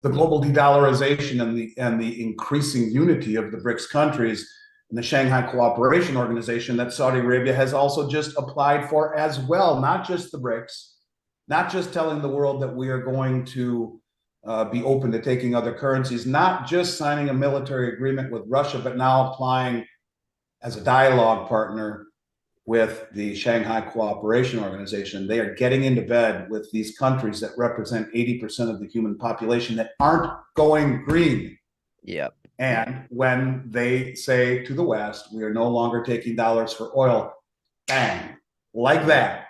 the global de-dollarization and the increasing unity of the BRICS countries and the Shanghai Cooperation Organization that Saudi Arabia has also just applied for as well, not just the BRICS, not just telling the world that we are going to be open to taking other currencies, not just signing a military agreement with Russia, but now applying as a dialogue partner with the Shanghai Cooperation Organization. They are getting into bed with these countries that represent 80% of the human population that aren't going green. Yep. And when they say to the West, we are no longer taking dollars for oil, bang, like that.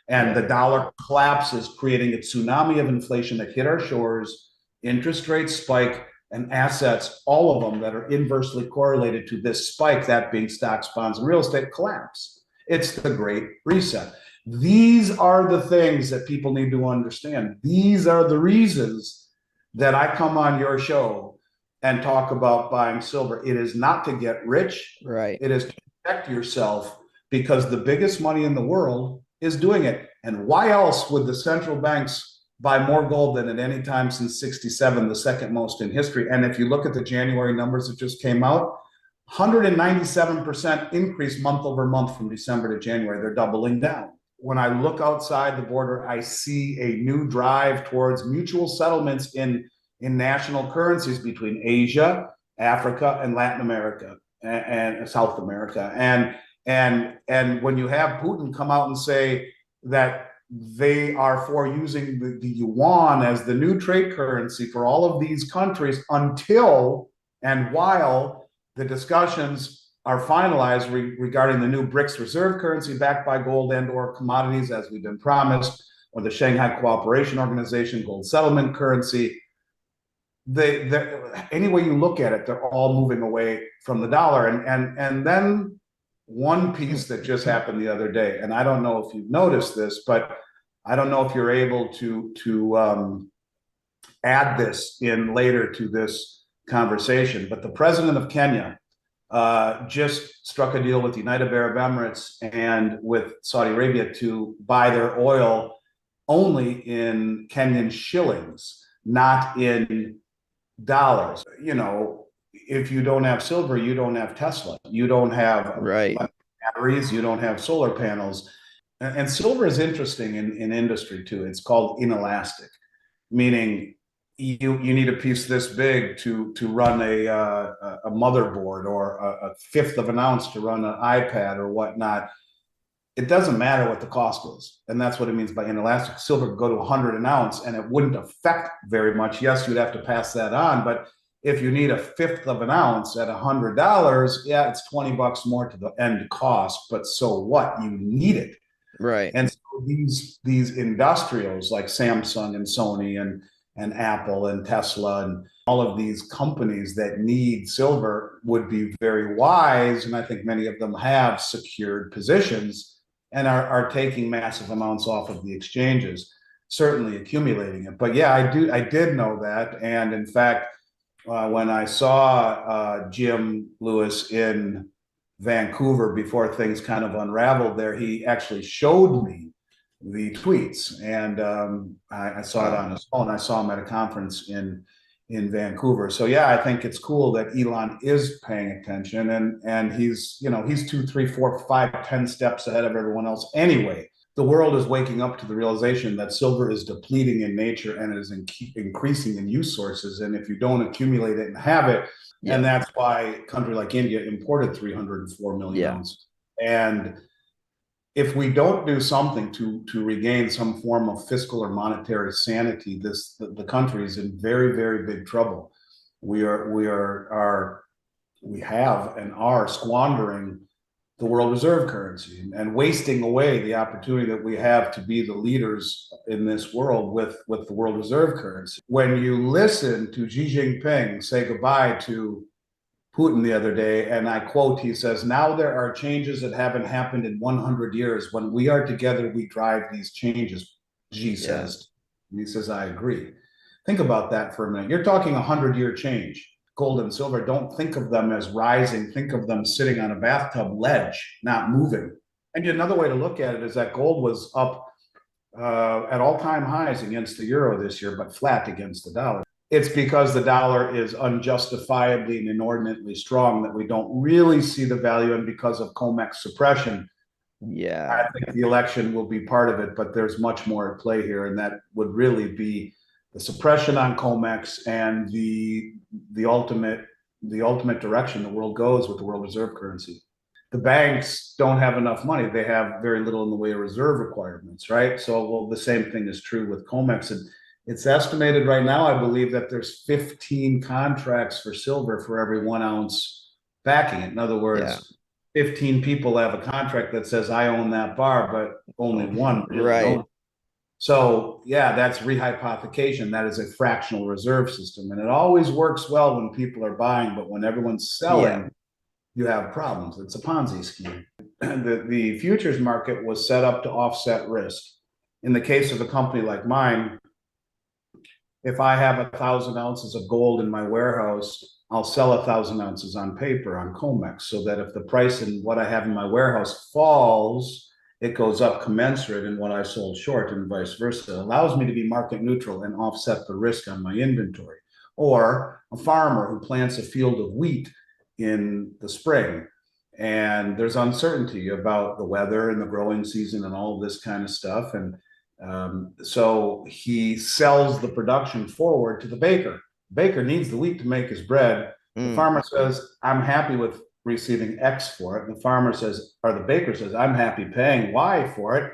And the dollar collapses, creating a tsunami of inflation that hit our shores, interest rates spike, and assets, all of them that are inversely correlated to this spike, that being stocks, bonds, and real estate, collapse. It's the Great Reset. These are the things that people need to understand. These are the reasons that I come on your show and talk about buying silver. It is not to get rich. Right. It is to protect yourself, because the biggest money in the world is doing it. And why else would the central banks buy more gold than at any time since 67, the second most in history? And if you look at the January numbers that just came out, 197% increase month over month from December to January. They're doubling down. When I look outside the border, I see a new drive towards mutual settlements in national currencies between Asia, Africa, and Latin America and South America. And when you have Putin come out and say that they are for using the yuan as the new trade currency for all of these countries until and while the discussions are finalized regarding the new BRICS reserve currency backed by gold and or commodities, as we've been promised, or the Shanghai Cooperation Organization gold settlement currency. Any way you look at it, they're all moving away from the dollar. And then one piece that just happened the other day, and I don't know if you've noticed this, but I don't know if you're able to add this in later to this conversation, but the president of Kenya just struck a deal with the United Arab Emirates and with Saudi Arabia to buy their oil only in Kenyan shillings, not in dollars. You know, if you don't have silver, you don't have Tesla, you don't have batteries, you don't have solar panels. And silver is interesting in industry too. It's called inelastic, meaning you need a piece this big to run a motherboard, or a fifth of an ounce to run an iPad or whatnot. It doesn't matter what the cost is, and that's what it means by inelastic. Silver could go to 100 an ounce, and it wouldn't affect very much. Yes, you'd have to pass that on, but if you need a fifth of an ounce at $100, yeah, it's $20 more to the end cost. But so what? You need it, right? And so these industrials like Samsung and Sony and Apple and Tesla and all of these companies that need silver would be very wise, and I think many of them have secured positions and are taking massive amounts off of the exchanges, certainly accumulating it. But yeah, I did know that, and in fact, when I saw Jim Lewis in Vancouver before things kind of unraveled there, he actually showed me the tweets, and I saw it on his phone. I saw him at a conference in Vancouver. So yeah, I think it's cool that Elon is paying attention, and he's 2, 3, 4, 5, 10 steps ahead of everyone else. Anyway, the world is waking up to the realization that silver is depleting in nature and it is increasing in use sources. And if you don't accumulate it and have it, and that's why a country like India imported 304 million ounces. And if we don't do something to regain some form of fiscal or monetary sanity, the country is in very, very big trouble. We have and are squandering the world reserve currency and wasting away the opportunity that we have to be the leaders in this world with the world reserve currency. When you listen to Xi Jinping say goodbye to Putin the other day, and I quote, he says, "Now there are changes that haven't happened in 100 years. When we are together, we drive these changes," Xi says. And he says, "I agree." Think about that for a minute. You're talking 100-year change. Gold and silver, don't think of them as rising. Think of them sitting on a bathtub ledge, not moving. And another way to look at it is that gold was up at all-time highs against the euro this year, but flat against the dollar. it's because the dollar is unjustifiably and inordinately strong that we don't really see the value. And because of Comex suppression, Yeah. I think the election will be part of it, but there's much more at play here, and that would really be the suppression on Comex and the ultimate the ultimate direction the world goes with the world reserve currency. The banks don't have enough money; they have very little in the way of reserve requirements, right? So, well, the same thing is true with Comex, and it's estimated right now, I believe, that there's 15 contracts for silver for every 1 ounce backing it. In other Yeah. words, 15 people have a contract that says I own that bar, but only one really Right. owns. So yeah, that's rehypothecation. That is a fractional reserve system. And it always works well when people are buying, but when everyone's Yeah. selling, you have problems. It's a Ponzi scheme. The futures market was set up to offset risk. In the case of a company like mine, if I have 1,000 ounces of gold in my warehouse, I'll sell 1,000 ounces on paper on Comex, so that if the price in what I have in my warehouse falls, it goes up commensurate in what I sold short, and vice versa. It allows me to be market neutral and offset the risk on my inventory. Or a farmer who plants a field of wheat in the spring, and there's uncertainty about the weather and the growing season and all of this kind of stuff. And so he sells the production forward to the baker. Baker needs the wheat to make his bread. The Mm. farmer says, I'm happy with receiving X for it. And the farmer says, or the baker says, I'm happy paying Y for it.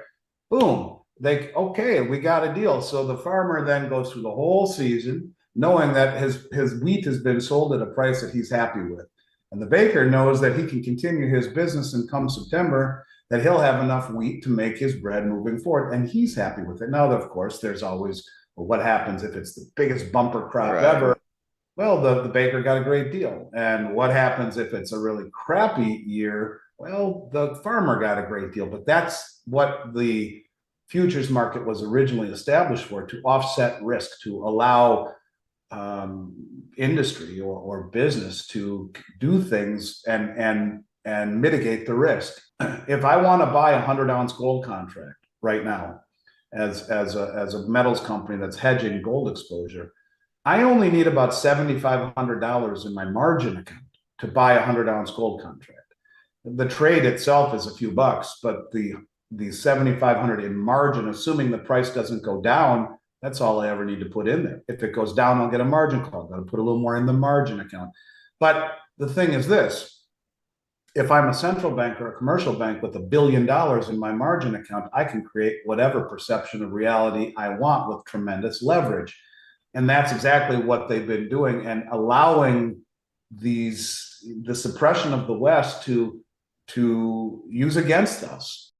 Boom. Okay, we got a deal. So the farmer then goes through the whole season knowing that his wheat has been sold at a price that he's happy with. And the baker knows that he can continue his business, and come September, that he'll have enough wheat to make his bread moving forward, and he's happy with it. Now, of course, there's always, well, what happens if it's the biggest bumper crop Right. ever? Well, the baker got a great deal. And what happens if it's a really crappy year? Well, the farmer got a great deal. But that's what the futures market was originally established for, to offset risk, to allow industry or business to do things and mitigate the risk. If I want to buy a 100 ounce gold contract right now, as a metals company that's hedging gold exposure, I only need about $7,500 in my margin account to buy a 100 ounce gold contract. The trade itself is a few bucks, but the 7,500 in margin, assuming the price doesn't go down, that's all I ever need to put in there. If it goes down, I'll get a margin call. Got to put a little more in the margin account. But the thing is this: if I'm a central bank or a commercial bank with $1 billion in my margin account, I can create whatever perception of reality I want with tremendous leverage. And that's exactly what they've been doing, and allowing the suppression of the West to use against us.